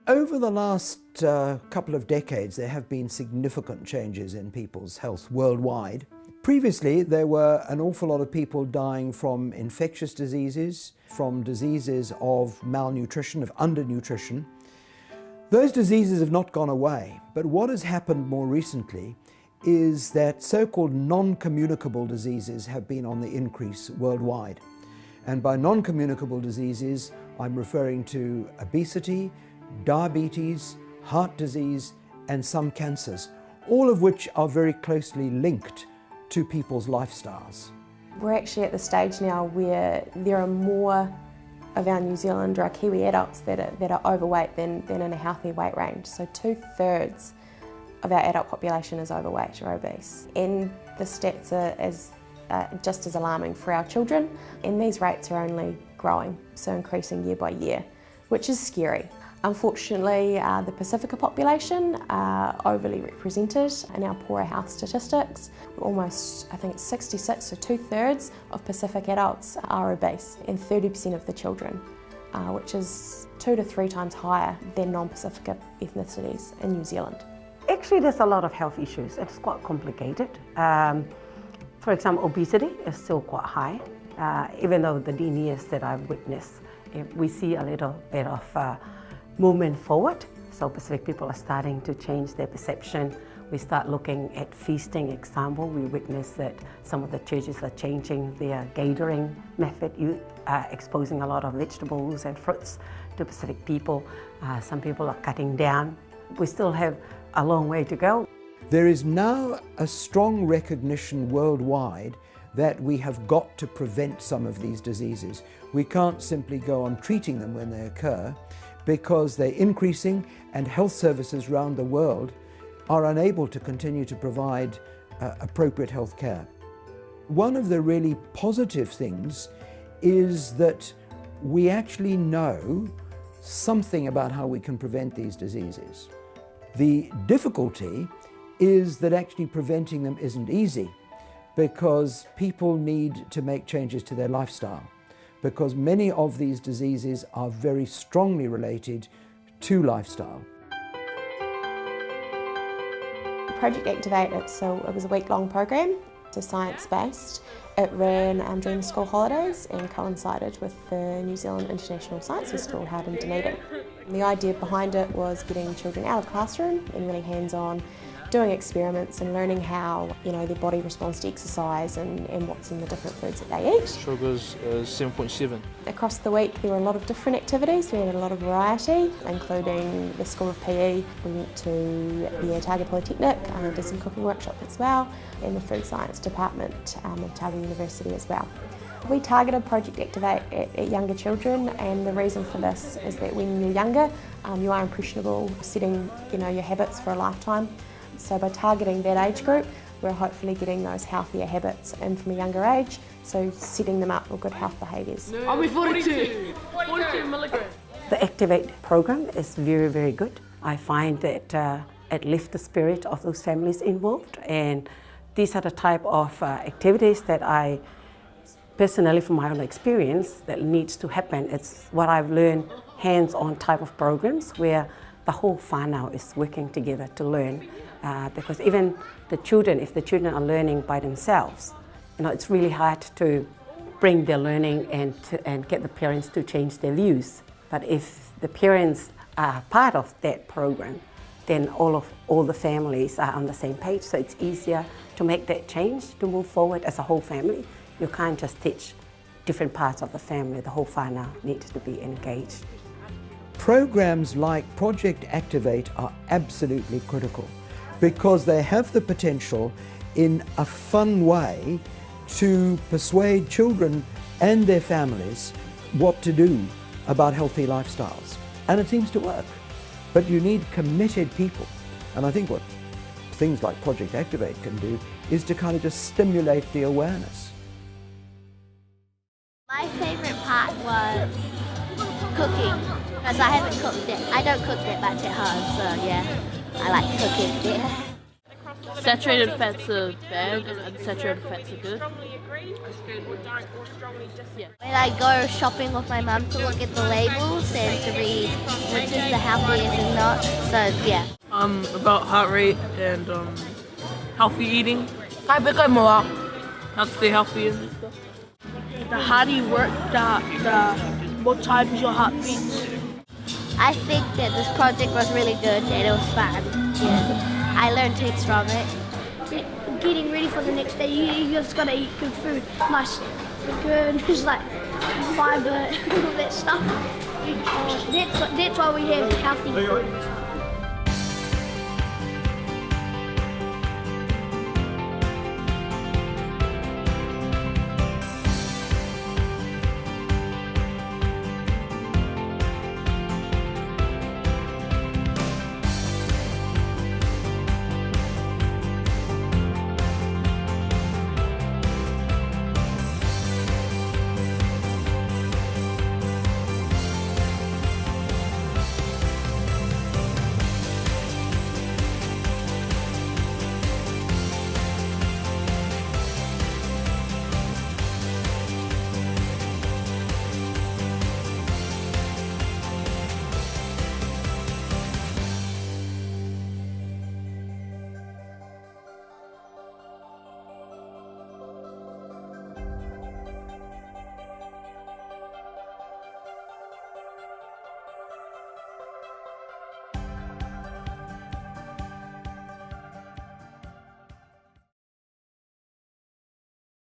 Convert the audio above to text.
Over the last couple of decades, there have been significant changes in people's health worldwide. Previously, there were an awful lot of people dying from infectious diseases, from diseases of malnutrition, of undernutrition. Those diseases have not gone away, but what has happened more recently is that so-called non-communicable diseases have been on the increase worldwide. And by non-communicable diseases, I'm referring to obesity, diabetes, heart disease, and some cancers, all of which are very closely linked to people's lifestyles. We're actually at the stage now where there are more of our New Zealand or our Kiwi adults that are overweight than in a healthy weight range. So 2/3 of our adult population is overweight or obese. And the stats are just as alarming for our children, and these rates are only growing, so increasing year by year, which is scary. Unfortunately, the Pasifika population are overly represented in our poorer health statistics. Almost, I think it's 66, so 2/3 of Pacific adults are obese, and 30% of the children, which is 2 to 3 times higher than non-Pasifika ethnicities in New Zealand. Actually, there's a lot of health issues. It's quite complicated. For example, obesity is still quite high, even though the years that I've witnessed, we see a little bit of movement forward. So Pacific people are starting to change their perception. We start looking at feasting example. We witness that some of the churches are changing their gathering method, exposing a lot of vegetables and fruits to Pacific people. Some people are cutting down. We still have a long way to go. There is now a strong recognition worldwide that we have got to prevent some of these diseases. We can't simply go on treating them when they occur, because they're increasing and health services around the world are unable to continue to provide appropriate health care. One of the really positive things is that we actually know something about how we can prevent these diseases. The difficulty is that actually preventing them isn't easy, because people need to make changes to their lifestyle, because many of these diseases are very strongly related to lifestyle. Project Activate, it was a week-long program. It's science-based. It ran during the school holidays and coincided with the New Zealand International Science Festival held in Dunedin. The idea behind it was getting children out of the classroom and really hands-on, doing experiments and learning how their body responds to exercise and what's in the different foods that they eat. Sugar's 7.7. Across the week there were a lot of different activities. We had a lot of variety, including the School of PE. We went to the Otago Polytechnic, did some cooking workshop as well, and the Food Science Department at Otago University as well. We targeted Project Activate at younger children, and the reason for this is that when you're younger, you are impressionable, setting your habits for a lifetime. So by targeting that age group, we're hopefully getting those healthier habits in from a younger age, so setting them up for good health behaviours. Are we 42 milligrams? The Activate program is very, very good. I find that it lifts the spirit of those families involved, and these are the type of activities that I personally, from my own experience, that needs to happen. It's what I've learned, hands-on type of programs where the whole whānau is working together to learn. Because even the children, if the children are learning by themselves, it's really hard to bring their learning and get the parents to change their views. But if the parents are part of that program, then all the families are on the same page, so it's easier to make that change, to move forward as a whole family. You can't just teach different parts of the family, the whole whānau needs to be engaged. Programs like Project Activate are absolutely critical, because they have the potential in a fun way to persuade children and their families what to do about healthy lifestyles. And it seems to work. But you need committed people. And I think what things like Project Activate can do is to kind of just stimulate the awareness. My favourite part was cooking, because I haven't cooked it. I don't cook that much at home, so yeah, I like cooking. Yeah. Saturated fats are bad and unsaturated fats are good. Yeah. When I go shopping with my mum to look at the labels and to read which is the healthiest and not. So yeah. About heart rate and healthy eating. How to stay healthy and stuff. The harder you work, the more times your heart beats. I think that this project was really good and it was fun. Yeah. I learned heaps from it. Getting ready for the next day, you just gotta eat good food, nice, good, just like fibre, all that stuff. That's why we have healthy food.